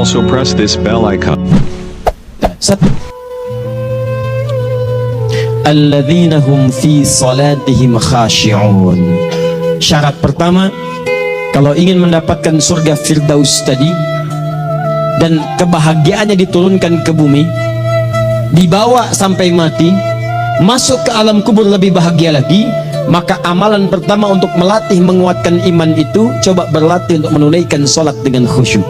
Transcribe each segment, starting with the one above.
Also press this bell icon. Satu. Alladzina hum fi salatihim khashi'un. Syarat pertama, kalau ingin mendapatkan surga Firdaus tadi dan kebahagiaannya diturunkan ke bumi, dibawa sampai mati, masuk ke alam kubur lebih bahagia lagi, maka amalan pertama untuk melatih menguatkan iman itu, coba berlatih untuk menunaikan sholat dengan khusyuk.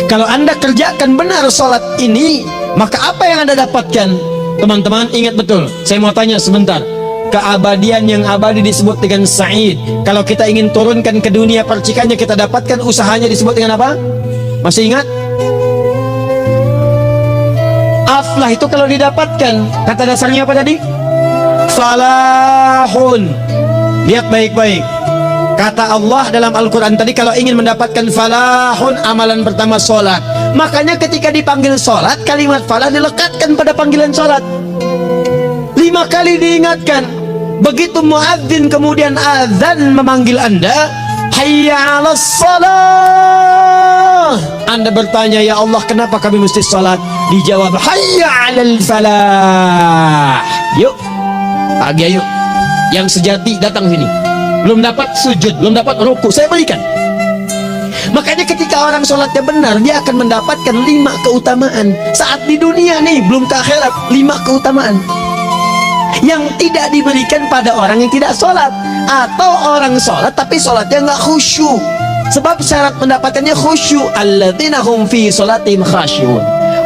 Kalau anda kerjakan benar sholat ini, maka apa yang anda dapatkan? Teman-teman ingat betul, saya mau tanya sebentar. Keabadian yang abadi disebut dengan sa'id. Kalau kita ingin turunkan ke dunia percikannya, kita dapatkan usahanya disebut dengan apa? Masih ingat? Aflah itu kalau didapatkan, kata dasarnya apa tadi? Falahun. Lihat baik-baik, kata Allah dalam Al-Quran tadi, kalau ingin mendapatkan falahun, amalan pertama sholat. Makanya ketika dipanggil sholat, kalimat falah dilekatkan pada panggilan sholat. 5 kali diingatkan. Begitu muadzin kemudian azan memanggil anda, hayya 'alas shalah, anda bertanya, ya Allah kenapa kami mesti sholat? Dijawab, hayya 'alal falah. Yuk pagi, yuk yang sejati datang sini. Belum dapat sujud, belum dapat ruku, saya berikan. Makanya ketika orang sholatnya benar, dia akan mendapatkan 5 keutamaan. Saat di dunia nih, belum ke akhirat, 5 keutamaan yang tidak diberikan pada orang yang tidak sholat, atau orang sholat tapi sholatnya nggak khusyuk. Sebab syarat mendapatkannya khusyuk. Alladzina hum fi sholatihim khasyi'un.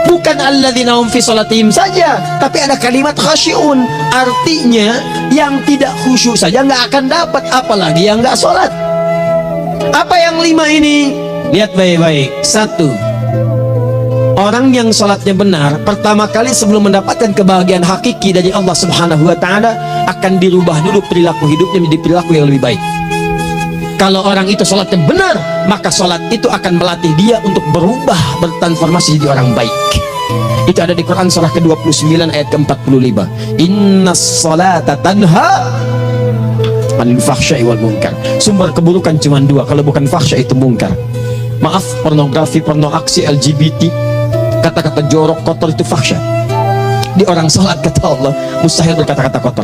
Bukan alladzina hum fi sholatihim saja, tapi ada kalimat khasyi'un. Artinya yang tidak khusyuk saja nggak akan dapat, apalagi yang nggak sholat. Apa yang 5 ini? Lihat baik-baik. 1. Orang yang sholatnya benar, pertama kali sebelum mendapatkan kebahagiaan hakiki dari Allah Subhanahu wa Ta'ala, akan dirubah dulu perilaku hidupnya menjadi perilaku yang lebih baik. Kalau orang itu sholatnya benar, maka sholat itu akan melatih dia untuk berubah, bertransformasi jadi orang baik. Itu ada di Quran surah ke-29 ayat ke-45. Innas sholata tanha anil fahsya'i wal munkar. Sumber keburukan cuma 2, kalau bukan fahsya itu munkar. Maaf, pornografi, porno aksi, LGBT, kata-kata jorok, kotor itu fahsya. Di orang sholat, kata Allah, mustahil berkata-kata kotor.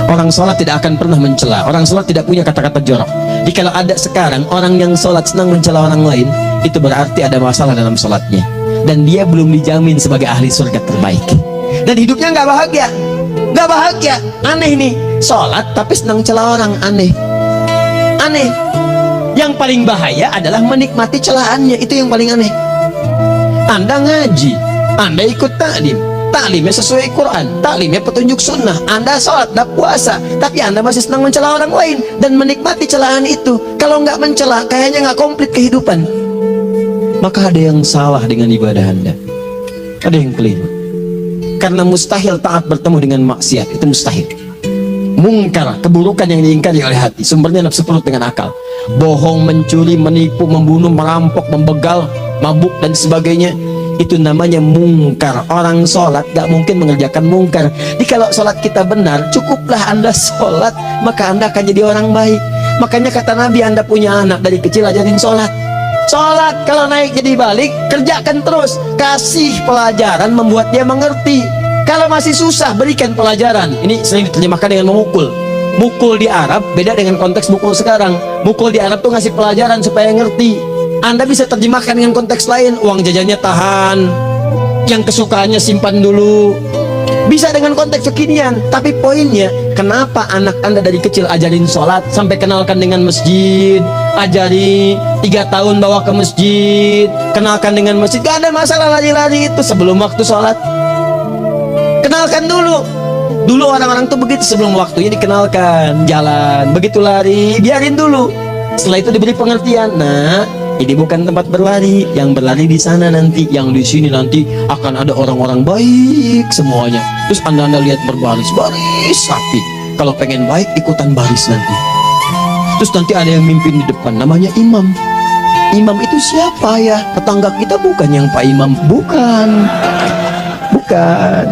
Orang sholat tidak akan pernah mencela. Orang sholat tidak punya kata-kata jorok. Jadi kalau ada sekarang orang yang sholat senang mencela orang lain, itu berarti ada masalah dalam sholatnya, dan dia belum dijamin sebagai ahli surga terbaik, dan hidupnya nggak bahagia. Nggak bahagia, aneh nih. Sholat tapi senang celah orang, aneh. Aneh. Yang paling bahaya adalah menikmati celahannya, itu yang paling aneh. Anda ngaji, Anda ikut taklim, taklimnya sesuai Quran, taklimnya petunjuk sunnah. Anda sholat, Anda puasa, tapi Anda masih senang mencela orang lain dan menikmati celahan itu. Kalau nggak mencela, kayaknya nggak komplit kehidupan. Maka ada yang salah dengan ibadah Anda, ada yang keliru. Karena mustahil taat bertemu dengan maksiat, itu mustahil. Mungkar, keburukan yang diingkari oleh hati, sumbernya nafsu perut dengan akal. Bohong, mencuri, menipu, membunuh, merampok, membegal, mabuk dan sebagainya, itu namanya mungkar. Orang sholat gak mungkin mengerjakan mungkar. Jadi kalau sholat kita benar, cukuplah Anda sholat, maka Anda akan jadi orang baik. Makanya kata Nabi, Anda punya anak dari kecil, ajarin sholat. Sholat kalau naik jadi balik, kerjakan terus. Kasih pelajaran membuat dia mengerti. Kalau masih susah, berikan pelajaran. Ini sering diterjemahkan dengan memukul. Mukul di Arab beda dengan konteks mukul sekarang. Mukul di Arab tuh ngasih pelajaran supaya ngerti. Anda bisa terjemahkan dengan konteks lain. Uang jajannya tahan, yang kesukaannya simpan dulu. Bisa dengan konteks kekinian. Tapi poinnya, kenapa anak Anda dari kecil ajarin sholat, sampai kenalkan dengan masjid, ajari 3 tahun bawa ke masjid, kenalkan dengan masjid. Gak ada masalah lari-lari itu sebelum waktu sholat. Kenalkan dulu. Dulu orang-orang tuh begitu, sebelum waktunya dikenalkan jalan, begitu lari biarin dulu. Setelah itu diberi pengertian. Nah, ini bukan tempat berlari, yang berlari di sana nanti, yang di sini nanti akan ada orang-orang baik semuanya. Terus anda lihat berbaris-baris rapi. Kalau pengen baik, ikutan baris nanti. Terus nanti ada yang mimpin di depan, namanya imam. Imam itu siapa ya? Tetangga kita bukan yang Pak Imam, bukan. Bukan.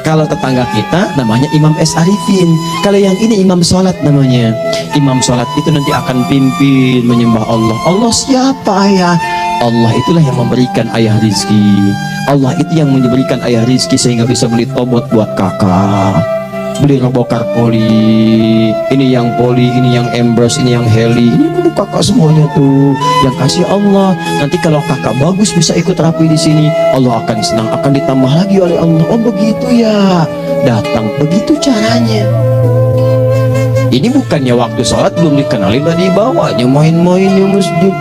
Kalau tetangga kita namanya Imam S. Arifin. Kalau yang ini imam sholat namanya. Imam sholat itu nanti akan pimpin menyembah Allah. Allah siapa ya? Allah itulah yang memberikan ayah rizki. Allah itu yang memberikan ayah rizki sehingga bisa beli tobot buat kakak, beli robokar poli, ini yang poli, ini yang embers, ini yang heli, ini untuk kakak semuanya tuh yang kasih Allah. Nanti kalau kakak bagus bisa ikut rapi di sini, Allah akan senang, akan ditambah lagi oleh Allah. Oh begitu ya, datang begitu caranya. Ini bukannya waktu sholat belum dikenalin tadi bawanya main-main di masjid.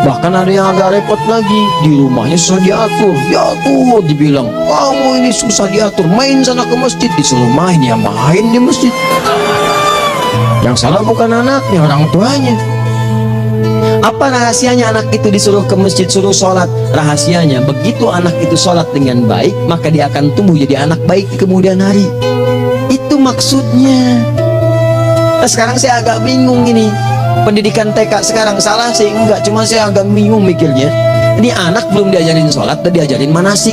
Bahkan ada yang agak repot lagi, di rumahnya susah diatur. Ya tuh dibilang, kamu ini susah diatur, main sana ke masjid. Disuruh main, ya main di masjid. Yang salah bukan anaknya, orang tuanya. Apa rahasianya anak itu disuruh ke masjid, suruh sholat? Rahasianya, begitu anak itu sholat dengan baik, maka dia akan tumbuh jadi anak baik di kemudian hari. Itu maksudnya. Nah, sekarang saya agak bingung ini. Pendidikan TK sekarang salah sih enggak, cuma saya agak bingung mikirnya. Ini anak belum diajarin sholat, udah diajarin manasik.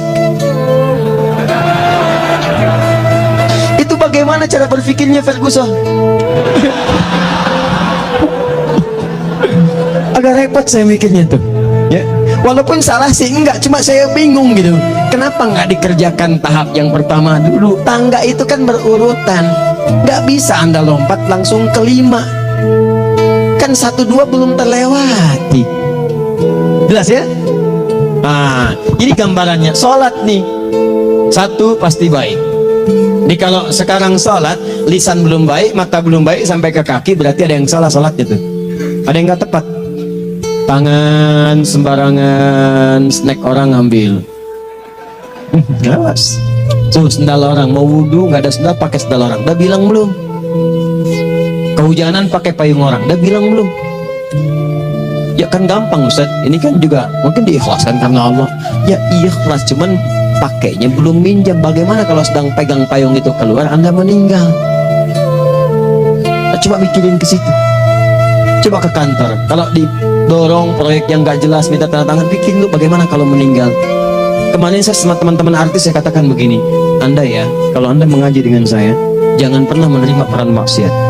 Itu bagaimana cara berpikirnya Ferguson? Agak repot saya mikirnya tuh. Ya, walaupun salah sih enggak, cuma saya bingung gitu. Kenapa nggak dikerjakan tahap yang pertama dulu? Tangga itu kan berurutan, nggak bisa Anda lompat langsung ke 5. Kan 1, 2 belum terlewati. Jelas ya? Nah, ini gambarannya sholat nih. 1 pasti baik. Ini kalau sekarang sholat, lisan belum baik, mata belum baik sampai ke kaki, berarti ada yang salah sholatnya tuh. Ada yang nggak tepat. Tangan sembarangan, snack orang ambil. Awas. Tuh sendal orang mau wudhu nggak ada sendal, pakai sendal orang. Udah bilang belum? Kehujanan pakai payung orang, udah bilang belum? Ya kan gampang Ustaz, ini kan juga mungkin diikhlaskan karena Allah. Ya ikhlas, cuman pakainya belum minjam. Bagaimana kalau sedang pegang payung itu keluar, Anda meninggal? Nah, coba mikirin ke situ. Coba ke kantor, kalau didorong proyek yang gak jelas minta tanda tangan, pikirin lu bagaimana kalau meninggal. Kemarin saya sama teman-teman artis saya katakan begini, Anda ya, kalau Anda mengaji dengan saya, jangan pernah menerima peran maksiat.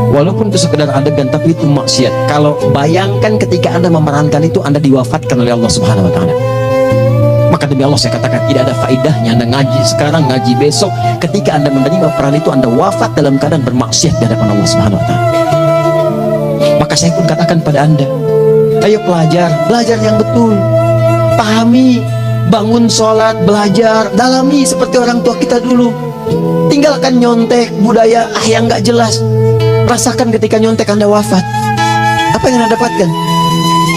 Walaupun itu sekedar adegan, tapi itu maksiat. Kalau bayangkan ketika Anda memerankan itu, Anda diwafatkan oleh Allah Subhanahu wa Ta'ala. Maka demi Allah saya katakan, tidak ada faedahnya Anda ngaji sekarang, ngaji besok. Ketika Anda menerima peran itu, Anda wafat dalam keadaan bermaksiat di hadapan Allah Subhanahu wa Ta'ala. Maka saya pun katakan pada Anda, ayo belajar yang betul, pahami, bangun sholat, belajar, dalami seperti orang tua kita dulu. Tinggalkan nyontek budaya yang gak jelas. Rasakan ketika nyontek Anda wafat, apa yang Anda dapatkan?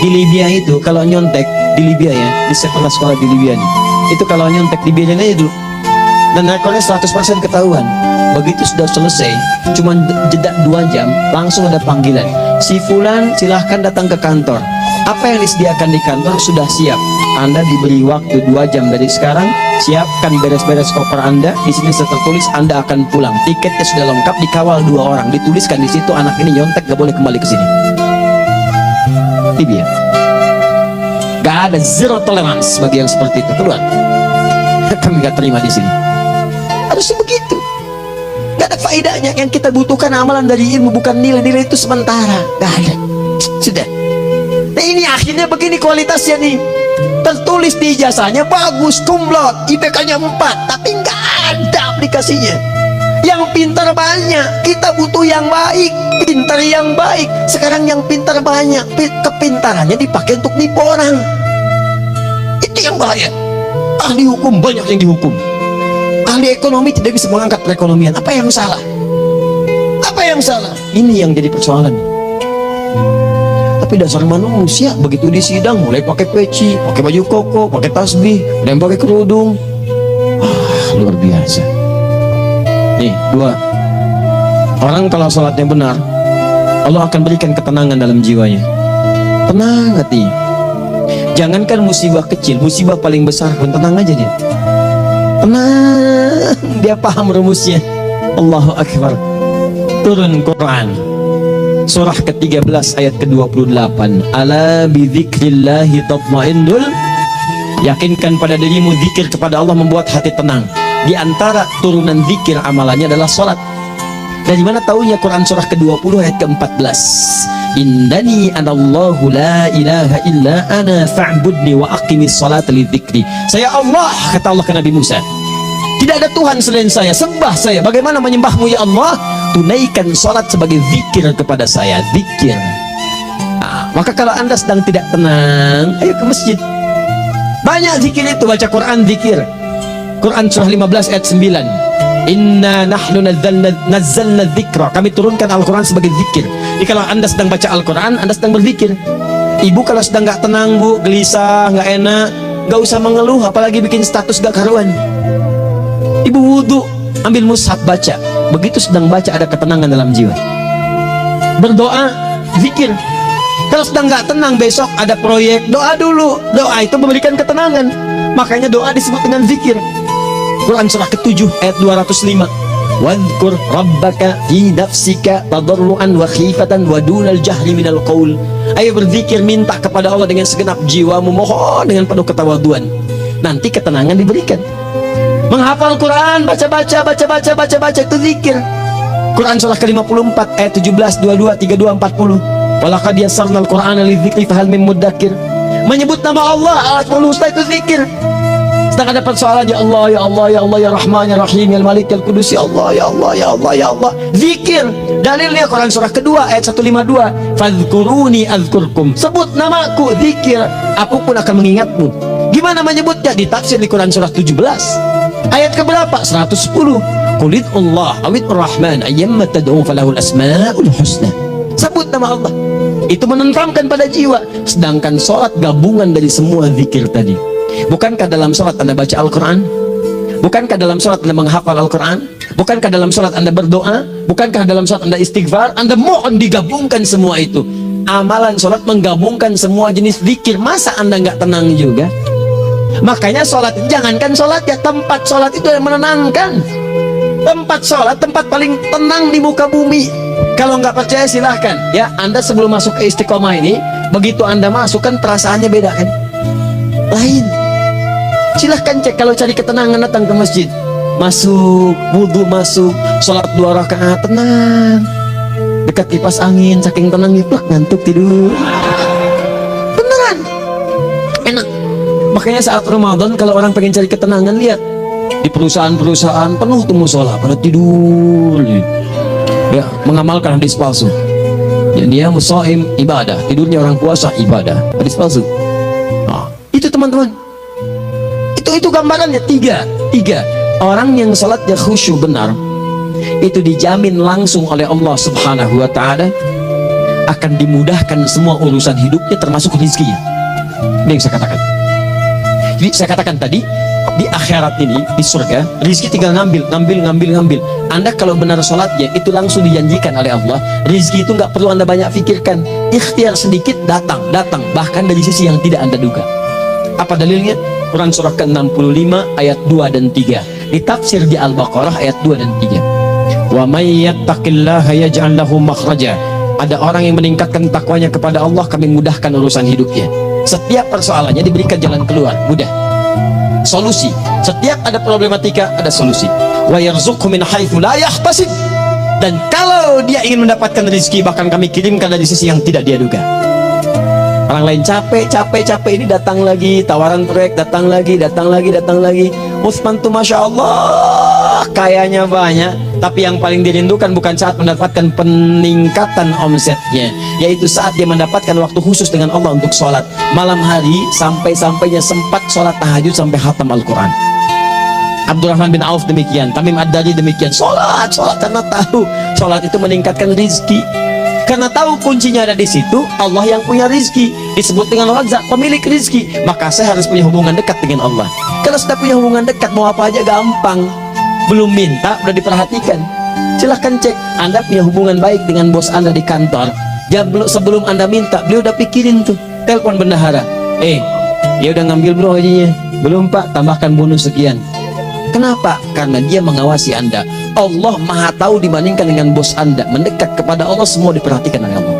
Di Libya itu kalau nyontek, di Libya ya, di sekolah di Libya nih, itu kalau nyontek dibiarin aja dulu, dan rekornya 100% ketahuan. Begitu sudah selesai, cuma jeda 2 jam, langsung ada panggilan, si fulan silahkan datang ke kantor. Apa yang disediakan di kantor sudah siap. Anda diberi waktu 2 jam dari sekarang, siapkan beres-beres koper Anda. Di sini tertulis Anda akan pulang. Tiketnya sudah lengkap, dikawal 2 orang. Dituliskan di situ anak ini nyontek gak boleh kembali ke sini. Libya. Gak ada, zero tolerance bagi yang seperti itu. Keluar. Kami gak terima di sini. Harusnya begitu. Gak ada faedahnya. Yang kita butuhkan amalan dari ilmu, bukan nilai-nilai itu sementara. Gak ada. Sudah. Nah ini akhirnya begini kualitasnya nih. Tertulis di ijazahnya bagus, kumlot, IPK-nya 4, tapi nggak ada aplikasinya. Yang pintar banyak, kita butuh yang baik, pintar yang baik. Sekarang yang pintar banyak, kepintarannya dipakai untuk nipu orang. Itu yang bahaya. Ahli hukum banyak yang dihukum, ahli ekonomi tidak bisa mengangkat perekonomian. Apa yang salah? Apa yang salah? Ini yang jadi persoalan. Tapi dasar manusia begitu di sidang mulai pakai peci, pakai baju koko, pakai tasbih, dan pakai kerudung. Luar biasa. Nih 2. Orang kalau sholatnya benar, Allah akan berikan ketenangan dalam jiwanya. Tenang hati. Jangankan musibah kecil, musibah paling besar pun tenang aja dia. Tenang, dia paham rumusnya. Allahu Akbar. Turun Quran. Surah ke-13 ayat ke-28. Ala bidzikrillahi tatmainnul. Yakinkan pada dirimu, zikir kepada Allah membuat hati tenang. Di antara turunan zikir amalannya adalah sholat. Dari mana taunya? Quran surah ke-20 ayat ke-14. Innani anallahu la ilaha illa ana fa'budni wa aqimis salata lidzikri. Saya Allah, kata Allah ke Nabi Musa. Tidak ada Tuhan selain saya, sembah saya. Bagaimana menyembahmu ya Allah? Tunaikan salat sebagai zikir kepada saya, zikir. Maka kalau anda sedang tidak tenang, ayo ke masjid. Banyak zikir itu, baca Quran zikir. Quran surah 15 ayat 9. Inna nahnu nazzalna dzikra. Kami turunkan Al-Quran sebagai zikir. Jadi kalau anda sedang baca Al-Quran, anda sedang berzikir. Ibu kalau sedang nggak tenang, bu, gelisah, nggak enak, nggak usah mengeluh, apalagi bikin status gak karuan. Ibu wudhu, ambil mushaf, baca. Begitu sedang baca ada ketenangan dalam jiwa. Berdoa, zikir. Kalau sedang nggak tenang, besok ada proyek, doa dulu. Doa itu memberikan ketenangan. Makanya doa disebut dengan zikir. Quran surah ke-7 ayat 205. Wadhkur rabbaka fi nafsika tadarruan wa khifatan wa dunal jahri minal qaul. Ayo berzikir, minta kepada Allah dengan segenap jiwamu, mohon dengan penuh ketawaduan. Nanti ketenangan diberikan. Menghafal Quran, baca itu zikir. Quran surah ke-54 ayat 17, 22, 32, 40. Walaqad yassarnal Qur'ana lidzikri fahal min muddakir. Menyebut nama Allah, Al-Qur'an itu zikir. Sedang ada persoalan, ya Allah, ya Allah, ya Allah, ya Rahman, ya Rahim, ya Malik, ya Qudus, ya Allah, ya Allah, ya Allah, ya Allah. Zikir. Dalilnya Quran surah kedua ayat 152. Fadhkuruni azkurkum. Sebut namaku, zikir. Aku pun akan mengingatmu. Gimana menyebutnya? Ditafsir di Quran surah 17. Ayat keberapa? 110. Qulid Allah awid Rahman ayyamma tad'u falahul asmaul husna. Sebut nama Allah. Itu menentramkan pada jiwa. Sedangkan sholat gabungan dari semua zikir tadi. Bukankah dalam sholat anda baca Al-Quran? Bukankah dalam sholat anda menghafal Al-Quran? Bukankah dalam sholat anda berdoa? Bukankah dalam sholat anda istighfar? Anda mohon digabungkan semua itu. Amalan sholat menggabungkan semua jenis zikir. Masa anda nggak tenang juga? Makanya sholat, jangankan sholat ya, tempat sholat itu yang menenangkan. Tempat sholat, tempat paling tenang di muka bumi. Kalau nggak percaya silahkan ya, anda sebelum masuk ke Istiqomah ini, begitu anda masuk kan perasaannya beda kan, lain. Silahkan cek, kalau cari ketenangan datang ke masjid, masuk, wudhu masuk, sholat 2 rakaat, tenang, dekat kipas angin, saking tenang plak, ngantuk tidur, beneran enak. Makanya saat Ramadan kalau orang pengen cari ketenangan, lihat di perusahaan-perusahaan penuh tuh musola, pada tidur ya, mengamalkan hadis palsu. Ya, dia musaim ibadah, tidurnya orang puasa ibadah, hadis palsu. Nah, itu teman-teman, itu gambarannya. Tiga orang yang salatnya khusyuk benar, itu dijamin langsung oleh Allah Subhanahu wa ta'ala akan dimudahkan semua urusan hidupnya, termasuk rezekinya. Ini yang saya katakan. Jadi saya katakan tadi, di akhirat ini, di surga, rezeki tinggal ngambil. Anda kalau benar sholatnya, itu langsung dijanjikan oleh Allah. Rezeki itu nggak perlu anda banyak pikirkan, ikhtiar sedikit datang, bahkan dari sisi yang tidak anda duga. Apa dalilnya? Quran surah ke-65 ayat 2 dan 3. Ditafsir di Al-Baqarah ayat 2 dan 3. Wa may yattaqillaha yaj'al lahu makhraja. Ada orang yang meningkatkan takwanya kepada Allah, kami mudahkan urusan hidupnya. Setiap persoalannya diberikan jalan keluar, mudah. Solusi. Setiap ada problematika, ada solusi. Wa yarzuqhu min haitsu la yahtasib. Dan kalau dia ingin mendapatkan rezeki, bahkan kami kirimkan dari sisi yang tidak dia duga. Orang lain capek ini, datang lagi tawaran proyek, datang lagi. Utsman tuh masya Allah kayanya banyak, tapi yang paling dirindukan bukan saat mendapatkan peningkatan omsetnya, yaitu saat dia mendapatkan waktu khusus dengan Allah untuk sholat malam hari, sampai-sampainya sempat sholat tahajud sampai khatam Al-Quran. Abdurrahman bin Auf demikian, Tamim Ad-Dari demikian, sholat karena tahu sholat itu meningkatkan rizki. Karena tahu kuncinya ada di situ, Allah yang punya rizki, disebut dengan Razzaq, pemilik rizki. Maka saya harus punya hubungan dekat dengan Allah. Kalau sudah punya hubungan dekat, mau apa aja gampang. Belum minta, udah diperhatikan. Silahkan cek, anda punya hubungan baik dengan bos anda di kantor. Ya, sebelum anda minta, beliau udah pikirin tuh, telepon bendahara, dia udah ngambil bro aja. Belum pak, tambahkan bonus sekian. Kenapa? Karena dia mengawasi anda. Allah maha tahu dibandingkan dengan bos anda. Mendekat kepada Allah semua diperhatikan oleh Allah.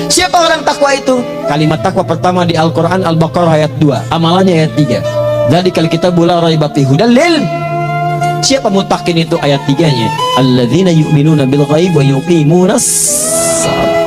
Siapa orang takwa itu? Kalimat takwa pertama di Al-Quran Al-Baqarah ayat 2, amalannya ayat 3. Dzalikal kitabu la raiba fihi hudal lil Siapa mutakin itu? Ayat 3-nya. Alladzina yu'minuna bil ghaib wa yuqimunas shalah.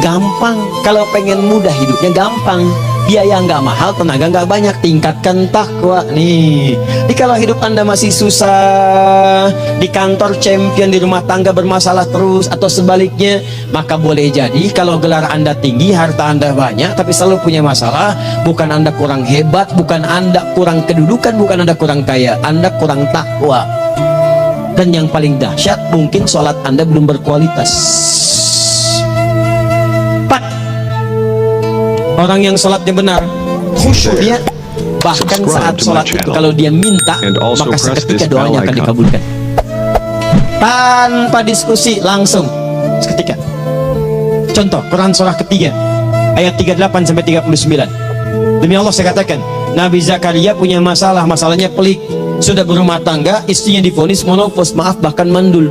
Gampang. Kalau pengen mudah hidupnya gampang. Biaya nggak mahal, tenaga nggak banyak. Tingkatkan takwa nih. Jadi kalau hidup Anda masih susah, di kantor champion, di rumah tangga bermasalah terus, atau sebaliknya, maka boleh jadi kalau gelar Anda tinggi, harta Anda banyak, tapi selalu punya masalah. Bukan Anda kurang hebat, bukan Anda kurang kedudukan, bukan Anda kurang kaya, Anda kurang takwa. Dan yang paling dahsyat, mungkin sholat Anda belum berkualitas. Orang yang sholatnya benar, khusyuk dia, bahkan saat sholat itu kalau dia minta, maka seketika doanya akan dikabulkan tanpa diskusi, langsung seketika. Contoh Quran surah ketiga ayat 38 sampai 39. Demi Allah saya katakan, Nabi Zakaria punya masalah, masalahnya pelik. Sudah berumah tangga, istrinya divonis menopause, maaf bahkan mandul,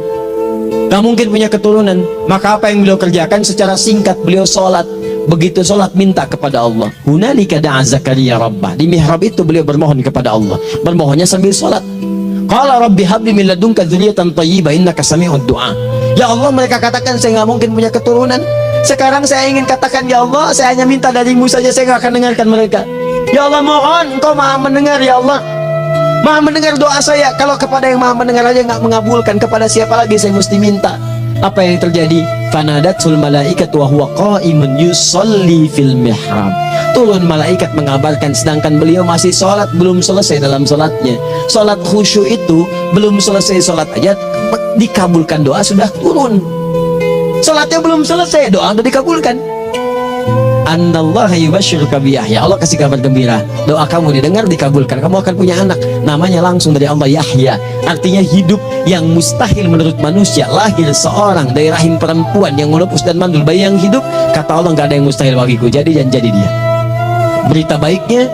gak mungkin punya keturunan. Maka apa yang beliau kerjakan? Secara singkat beliau sholat. Begitu sholat minta kepada Allah. Hunalika da'a Zakaria rabbah. Di mihrab itu beliau bermohon kepada Allah. Bermohonnya sambil sholat. Qala rabbi habli min ladunka dzurriyyatan thayyibah innaka sami'ud du'a. Ya Allah, mereka katakan saya nggak mungkin punya keturunan. Sekarang saya ingin katakan, ya Allah, saya hanya minta darimu saja, saya nggak akan dengarkan mereka. Ya Allah, mohon Engkau maha mendengar, ya Allah. Maha mendengar doa saya. Kalau kepada yang maha mendengar aja nggak mengabulkan, kepada siapa lagi saya mesti minta? Apa yang terjadi? Fanadatul malaikat wa huwa qa'imun yusalli fil mihrab. Turun malaikat mengabarkan sedangkan beliau masih sholat, belum selesai dalam sholatnya. Sholat khusyuk itu belum selesai sholat aja dikabulkan, doa sudah turun. Sholatnya belum selesai, doa sudah dikabulkan. Annallaha yubashshiruka bi Yahya. Allah kasih kabar gembira, doa kamu didengar, dikabulkan, kamu akan punya anak, namanya langsung dari Allah Yahya. Artinya hidup yang mustahil menurut manusia, lahir seorang dari rahim perempuan yang menopause dan mandul, bayi yang hidup, kata Allah nggak ada yang mustahil bagiku, jadi dan jadi dia. Berita baiknya,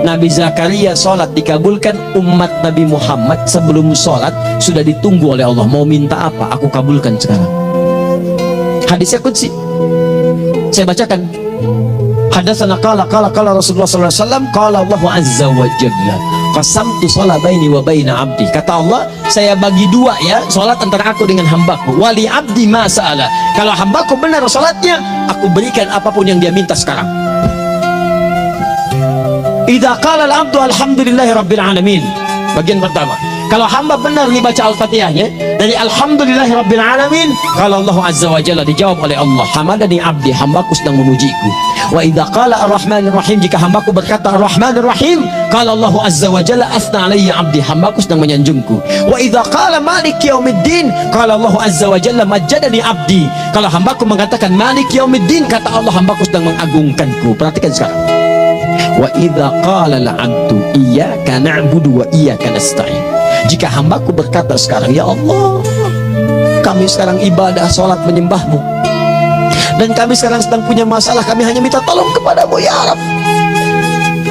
Nabi Zakaria sholat dikabulkan. Umat Nabi Muhammad sebelum sholat sudah ditunggu oleh Allah, mau minta apa aku kabulkan sekarang. Hadisnya qudsi, saya bacakan. Hadatsana qala Rasulullah sallallahu alaihi wasallam qala Allah azza wa jalla qasamtu shalat baini wa baina abdi. Kata Allah, saya bagi dua ya salat antara aku dengan hambaku. Wali abdi ma sa'ala. Kalau hambaku benar salatnya, aku berikan apapun yang dia minta sekarang. Idza qala al-abdu alhamdulillahi rabbil alamin. Bagian pertama, kalau hamba benar nih baca Al-Fatihahnya dari alhamdulillahi rabbil alamin, kalau Allah azza wa jalla dijawab oleh Allah, hamadani abdi, hambaku sedang memujiku. Wa idza qala ar-rahmanir rahim, jika hambaku berkata ar-rahmanir rahim, kalau Allah azza wa jalla asna alayya abdi, hambaku sedang menyanjungku. Wa idza qala maliki yaumiddin, kalau Allah azza wa jalla majjadani abdi, kalau hambaku mengatakan maliki yaumiddin, kata Allah hambaku sedang mengagungkanku. Perhatikan sekarang. Wa idza qala al-'abdu iyyaka na'budu wa iyyaka nasta'in, jika hambaku berkata sekarang, ya Allah, kami sekarang ibadah, sholat menyembahmu, dan kami sekarang sedang punya masalah, kami hanya minta tolong kepadamu ya Rabb.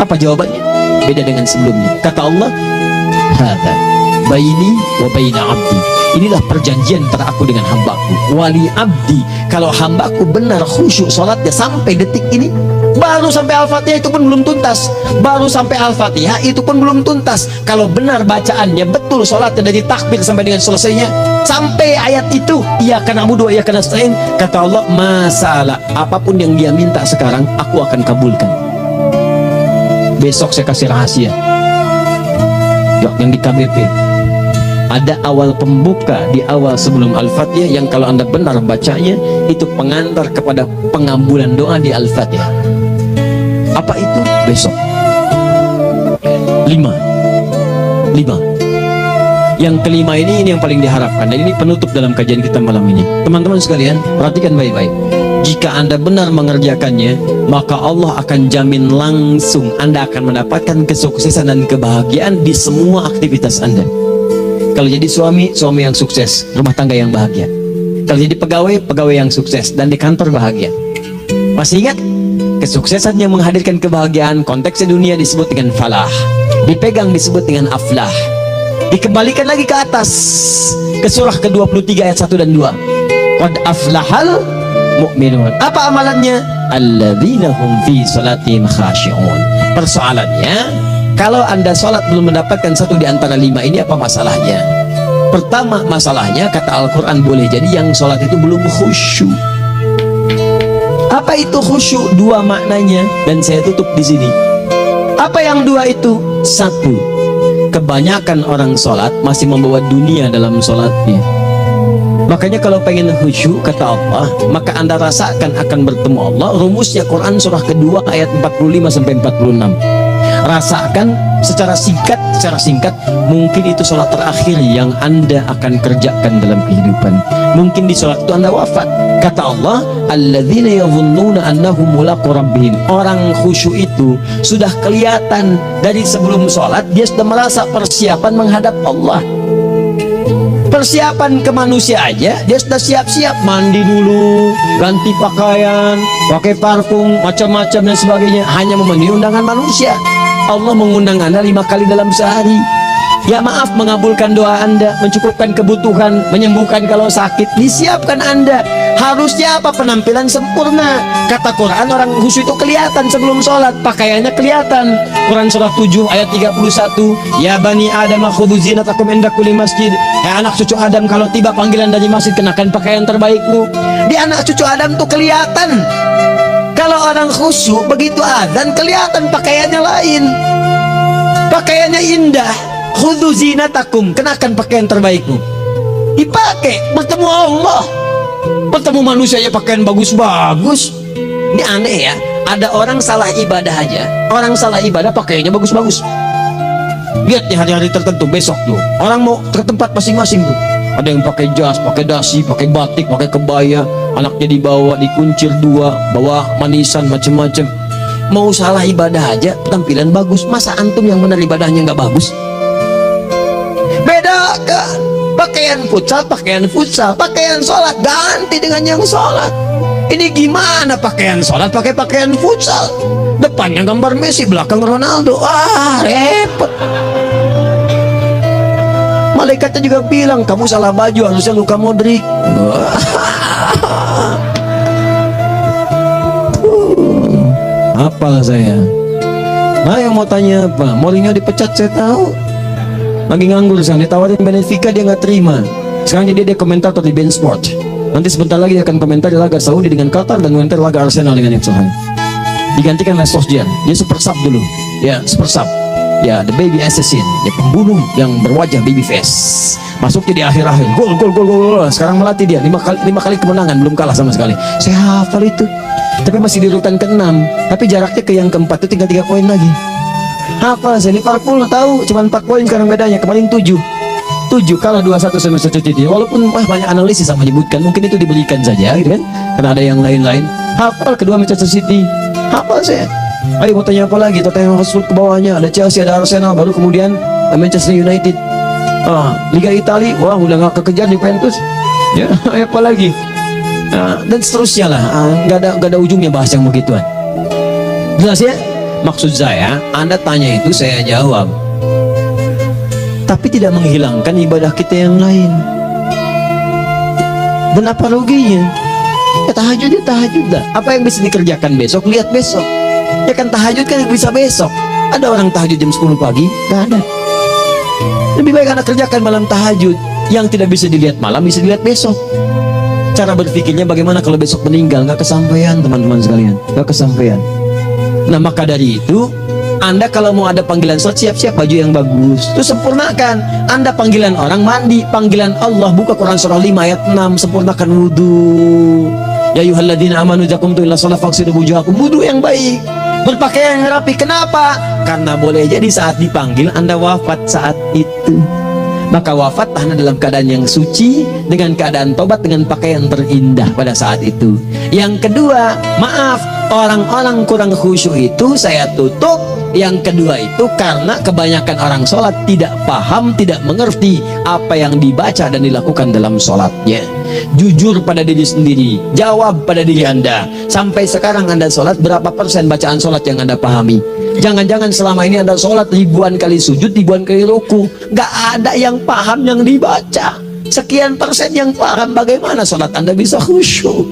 Apa jawabannya? Beda dengan sebelumnya. Kata Allah, hadza baini wa baina abdi, inilah perjanjian antara aku dengan hambaku. Wali abdi, kalau hambaku benar khusyuk sholatnya sampai detik ini, baru sampai Al-Fatihah itu pun belum tuntas, baru sampai Al-Fatihah itu pun belum tuntas. Kalau benar bacaannya betul, sholatnya dari takbir sampai dengan selesainya, sampai ayat itu, iyyaka na'budu wa iyyaka nasta'in, kata Allah, masalah apapun yang dia minta sekarang aku akan kabulkan. Besok saya kasih rahasia yang di KBP. Ada awal pembuka di awal sebelum Al-Fatihah yang kalau Anda benar bacanya, itu pengantar kepada pengambulan doa di Al-Fatihah. Apa itu? Besok. 5. Yang kelima ini yang paling diharapkan, dan ini penutup dalam kajian kita malam ini. Teman-teman sekalian, perhatikan baik-baik. Jika Anda benar mengerjakannya, maka Allah akan jamin langsung Anda akan mendapatkan kesuksesan dan kebahagiaan di semua aktivitas Anda. Kalau jadi suami, suami yang sukses, rumah tangga yang bahagia. Kalau jadi pegawai, pegawai yang sukses, dan di kantor bahagia. Masih ingat? Kesuksesan yang menghadirkan kebahagiaan, konteksnya dunia disebut dengan falah, dipegang disebut dengan aflah. Dikembalikan lagi ke atas, ke surah ke-23 ayat 1 dan 2. Qad aflahal mu'minun. Apa amalannya? Alladzina hum fi salatihim khashi'un. Persoalannya, Kalau Anda sholat belum mendapatkan satu di antara 5 ini, apa masalahnya? Pertama masalahnya, kata Al-Quran, boleh jadi yang sholat itu belum khusyuk. Apa itu khusyuk? Dua maknanya, dan saya tutup di sini. Apa yang dua itu? Satu, kebanyakan orang sholat masih membawa dunia dalam sholatnya. Makanya kalau pengen khusyuk, kata Allah, maka Anda rasakan akan bertemu Allah. Rumusnya Quran surah kedua ayat 45 sampai 46. Rasakan secara singkat, mungkin itu sholat terakhir yang Anda akan kerjakan dalam kehidupan. Mungkin di sholat itu Anda wafat. Kata Allah, alladzina yadhunnuna annahum mulaqu rabbihim. Orang khusyuk itu sudah kelihatan dari sebelum sholat, dia sudah merasa persiapan menghadap Allah. Persiapan ke manusia aja dia sudah siap-siap, mandi dulu, ganti pakaian, pakai parfum, macam-macam dan sebagainya, hanya memenuhi undangan manusia. Allah mengundang Anda 5 kali dalam sehari. Ya maaf, mengabulkan doa Anda, mencukupkan kebutuhan, menyembuhkan kalau sakit, disiapkan Anda. Harusnya apa? Penampilan sempurna. Kata Quran, orang khusyuk itu kelihatan sebelum sholat, pakaiannya kelihatan. Quran surah 7 ayat 31, ya bani Adam khudhu zinatakum inda kulli masjid. Ya anak cucu Adam, kalau tiba panggilan dari masjid, kenakan pakaian terbaikmu. Di anak cucu Adam tuh kelihatan. Kalau orang khusyuk, begitu azan kelihatan pakaiannya lain, pakaiannya indah. Khudhu zinatakum, kenakan pakaian terbaikmu, dipakai bertemu Allah, bertemu manusia ya pakaian bagus-bagus. Ini aneh ya, ada orang salah ibadah aja, orang salah ibadah pakaiannya bagus-bagus. Lihat di hari-hari tertentu, besok tuh orang mau ke tempat masing-masing tuh, ada yang pakai jas, pakai dasi, pakai batik, pakai kebaya, anaknya dibawa, dikuncir 2, bawa manisan macem-macem. Mau salah ibadah aja tampilan bagus. Masa antum yang benar ibadahnya nggak bagus? Bedakan pakaian futsal, pakaian sholat ganti dengan yang sholat. Ini gimana pakaian sholat pakai pakaian futsal? Depannya gambar Messi, belakang Ronaldo. Repot. Malaikatnya juga bilang, kamu salah baju, harusnya Luka Modric. Apalah saya. Nah, yang mau tanya apa? Mourinho dipecat, saya tahu. Lagi nganggur sana, ditawarin Benfica dia nggak terima. Sekarang dia komentator di Bein Sport. Nanti sebentar lagi dia akan komentar di laga Saudi dengan Qatar dan komentar laga Arsenal dengan Ipswich. Digantikan oleh Solskjaer. Dia super sub dulu. Ya, super sub. Ya, the baby assassin, ya pembunuh yang berwajah baby face. Masuknya di akhir-akhir, gol. Sekarang melatih dia 5 kali kemenangan, belum kalah sama sekali. Saya hafal itu. Tapi masih di urutan ke-6. Tapi jaraknya ke yang ke-4 itu tinggal 3 poin lagi. Hafal saya. Liverpool tahu, cuma 4 poin sekarang bedanya. Kemarin 7 kalah 2-1 sama Manchester City. Walaupun banyak analisis yang menyebutkan mungkin itu dibelikan saja, gitu kan? Karena ada yang lain-lain. Hafal kedua Manchester City. Hafal saya. Ayo mau tanya apa lagi? Tottenham Hotspur ke bawahnya, ada Chelsea, ada Arsenal, baru kemudian Manchester United. Liga Italia, wah udah nggak kekejar Juventus. Ya, apa lagi? Dan seterusnya lah. Nggak ada ujungnya bahas yang begituan. Jelas ya? Maksud saya, Anda tanya itu saya jawab. Tapi tidak menghilangkan ibadah kita yang lain. Dan apa ruginya? Ya tahajud dah. Apa yang bisa dikerjakan besok, lihat besok. Ya kan tahajud kan bisa besok. Ada orang tahajud jam 10 pagi? Gak ada. Lebih baik Anda kerjakan malam tahajud. Yang tidak bisa dilihat malam bisa dilihat besok. Cara berpikirnya bagaimana kalau besok meninggal? Gak kesampaian teman-teman sekalian. Gak kesampaian. Nah maka dari itu, Anda kalau mau ada panggilan sholat, siap-siap baju yang bagus, itu sempurnakan. Anda panggilan orang, mandi. Panggilan Allah, buka Quran surah 5 ayat 6, sempurnakan wudhu. Ya ayyuhalladzina amanu idza qumtum ila shalah faghsilu wujuhakum. Wudhu yang baik, berpakaian yang rapi. Kenapa? Karena boleh jadi saat dipanggil Anda wafat saat itu. Maka wafat Anda dalam keadaan yang suci, dengan keadaan tobat, dengan pakaian terindah pada saat itu. Yang kedua, maaf, orang-orang kurang khusyuk itu saya tutup. Yang kedua itu karena kebanyakan orang sholat tidak paham, tidak mengerti apa yang dibaca dan dilakukan dalam sholatnya. Jujur pada diri sendiri, jawab pada diri Anda. Sampai sekarang Anda sholat, berapa persen bacaan sholat yang Anda pahami? Jangan-jangan selama ini Anda sholat ribuan kali sujud, ribuan kali ruku, gak ada yang paham yang dibaca. Sekian persen yang paham, bagaimana sholat Anda bisa khusyuk?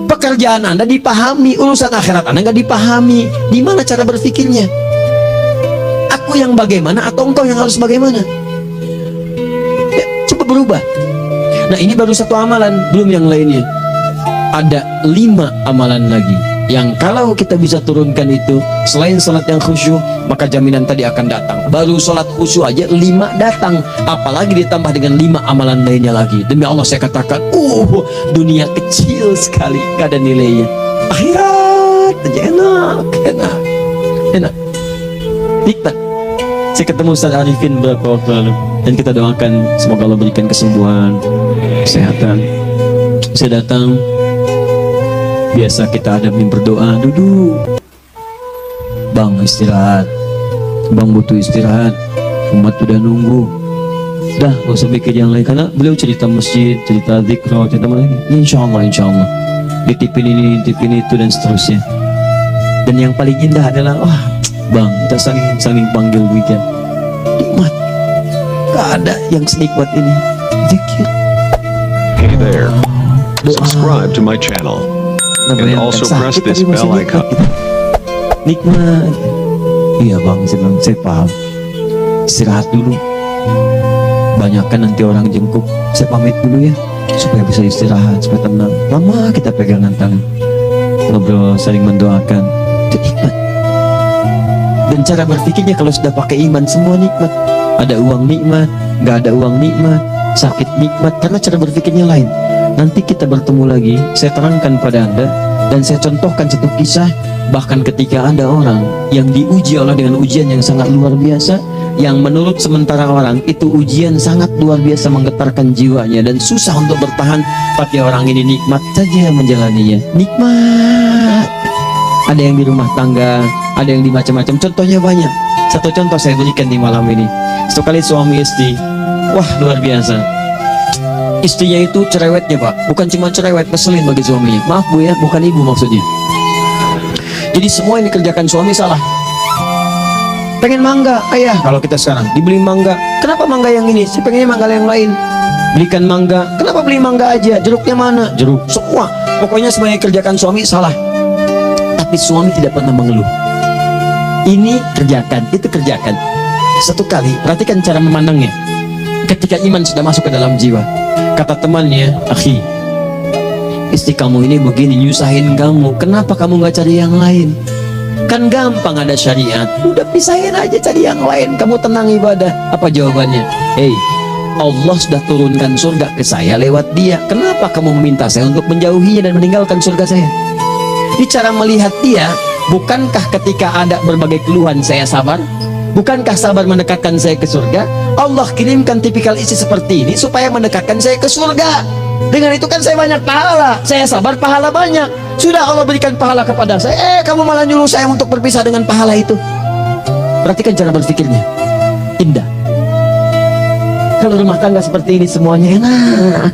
Pekerjaan Anda dipahami, urusan akhirat Anda gak dipahami. Gimana cara berpikirnya? Aku yang bagaimana atau engkau yang harus bagaimana? Ya, coba berubah. Nah, ini baru satu amalan, belum yang lainnya. Ada 5 amalan lagi yang kalau kita bisa turunkan itu, selain salat yang khusyuk, maka jaminan tadi akan datang. Baru salat khusyuk aja 5 datang, apalagi ditambah dengan 5 amalan lainnya lagi. Demi Allah saya katakan, dunia kecil sekali, gak ada nilainya. Akhirat aja enak, nikmat. Saya ketemu Ustaz Arifin beberapa waktu lalu, dan kita doakan semoga Allah berikan kesembuhan, kesehatan. Saya datang, biasa kita ada berdoa, duduk. Bang istirahat, bang butuh istirahat, umat udah nunggu. Dah, gak usah mikir yang lain, karena beliau cerita masjid, cerita zikro, cerita mana lagi. Insya Allah, ditipin ini, ditipin itu, dan seterusnya. Dan yang paling indah adalah, bang, kita saling panggil weekend. Nikmat, gak ada yang senikmat ini. Zikir. Hey there, subscribe to my channel. And also press this bell icon. Nikmat. Iya bang, saya paham. Istirahat dulu. Banyakkan nanti orang jengkuk. Saya pamit dulu ya, supaya bisa istirahat, supaya tenang. Lama kita pegangan tangan, ngobrol, saling mendoakan. Itu nikmat. Dan cara berpikirnya kalau sudah pakai iman, semua nikmat. Ada uang nikmat, nggak ada uang nikmat, sakit nikmat, karena cara berpikirnya lain. Nanti kita bertemu lagi, saya terangkan pada Anda, dan saya contohkan satu kisah. Bahkan ketika ada orang yang diuji Allah dengan ujian yang sangat luar biasa, yang menurut sementara orang itu ujian sangat luar biasa, menggetarkan jiwanya dan susah untuk bertahan, tapi orang ini nikmat saja menjalaninya. Nikmat. Ada yang di rumah tangga, ada yang di macam-macam, contohnya banyak. Satu contoh saya berikan di malam ini. Sekali suami istri, wah luar biasa. Istrinya itu cerewetnya pak, bukan cuma cerewet, keselin bagi suaminya. Maaf bu ya, bukan ibu maksudnya. Jadi semua yang dikerjakan suami salah. Pengen mangga, ayah, kalau kita sekarang dibeli mangga, kenapa mangga yang ini? Saya pengennya mangga yang lain. Belikan mangga, kenapa beli mangga aja? Jeruknya mana? Jeruk, semua. Pokoknya semua yang dikerjakan suami salah. Tapi suami tidak pernah mengeluh. Ini kerjakan, itu kerjakan. Satu kali, perhatikan cara memandangnya. Ketika iman sudah masuk ke dalam jiwa, kata temannya, akhi, istri kamu ini begini, nyusahin kamu, kenapa kamu gak cari yang lain? Kan gampang, ada syariat, udah pisahin aja, cari yang lain, kamu tenang ibadah. Apa jawabannya? Hei, Allah sudah turunkan surga ke saya lewat dia, kenapa kamu meminta saya untuk menjauhinya dan meninggalkan surga saya? Ini cara melihat dia. Bukankah ketika ada berbagai keluhan saya sabar? Bukankah sabar mendekatkan saya ke surga? Allah kirimkan tipikal istri seperti ini supaya mendekatkan saya ke surga. Dengan itu kan saya banyak pahala. Saya sabar, pahala banyak. Sudah Allah berikan pahala kepada saya, kamu malah nyuruh saya untuk berpisah dengan pahala itu. Perhatikan cara berpikirnya, indah. Kalau rumah tangga seperti ini semuanya enak.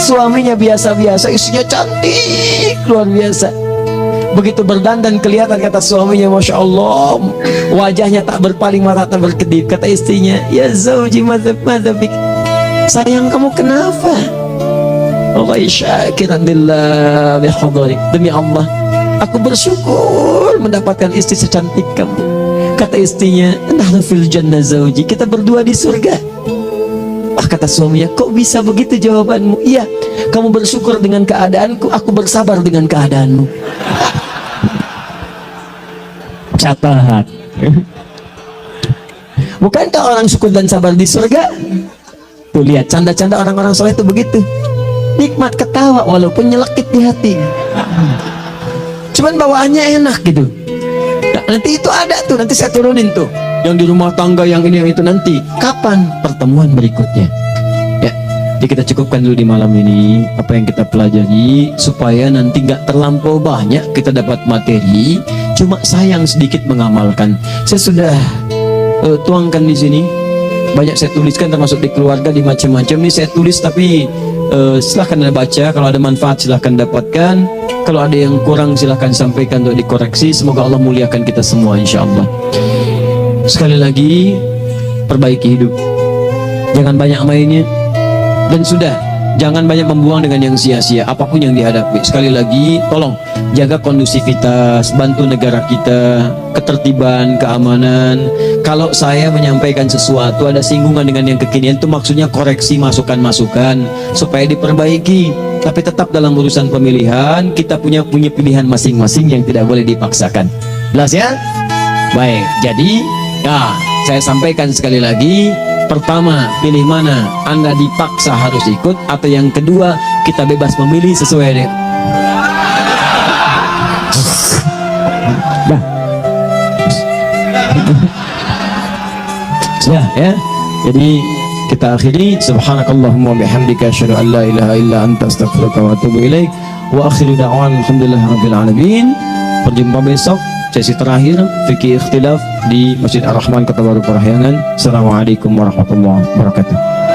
Suaminya biasa-biasa, istrinya cantik luar biasa. Begitu berdandan kelihatan, kata suaminya, Masya Allah, wajahnya tak berpaling, mata tak berkedip. Kata istrinya, ya zauji madzabik, sayang kamu kenapa? Allah syakiran lillah bihadari, demi Allah aku bersyukur mendapatkan istri secantik kamu. Kata istrinya, nahnu fil jannah zauji, kita berdua di surga. Kata suaminya, kok bisa begitu jawabanmu? Iya, kamu bersyukur dengan keadaanku, aku bersabar dengan keadaanmu. Catat. Bukankah orang syukur dan sabar di surga? Tuh lihat, canda-canda orang-orang soleh itu begitu. Nikmat, ketawa walaupun nyelekit di hati. Cuman bawaannya enak gitu. Nah, nanti itu ada tuh, nanti saya turunin tuh. Yang di rumah tangga, yang ini, yang itu nanti. Kapan pertemuan berikutnya? Ya, jadi kita cukupkan dulu di malam ini apa yang kita pelajari, supaya nanti nggak terlampau banyak kita dapat materi. Cuma sayang sedikit mengamalkan. Saya sudah tuangkan di sini. Banyak saya tuliskan, termasuk di keluarga, di macam-macam. Ini saya tulis, tapi silahkan Anda baca. Kalau ada manfaat silahkan dapatkan. Kalau ada yang kurang silahkan sampaikan untuk dikoreksi. Semoga Allah muliakan kita semua insya Allah. Sekali lagi, perbaiki hidup, jangan banyak mainnya. Dan sudah, Jangan banyak membuang dengan yang sia-sia apapun yang dihadapi. Sekali lagi, tolong jaga kondusivitas, bantu negara kita, ketertiban, keamanan. Kalau saya menyampaikan sesuatu ada singgungan dengan yang kekinian, itu maksudnya koreksi masukan-masukan supaya diperbaiki. Tapi tetap dalam urusan pemilihan kita punya pilihan masing-masing yang tidak boleh dipaksakan. Jelas ya? Baik, jadi ya saya sampaikan sekali lagi. Pertama, pilih mana? Anda dipaksa harus ikut, atau yang kedua, kita bebas memilih sesuai dengan. Dah. Sudah ya. Jadi kita akhiri. Subhanakallahumma bihamdika asyhadu an la ilaha illa anta astaghfiruka wa atubu ilaik. Wa akhiru da'wan alhamdulillahirabbil alamin. Berjumpa besok sesi terakhir fikih ikhtilaf di Masjid Ar-Rahman Kota Baru Parahyangan. Assalamualaikum warahmatullahi wabarakatuh.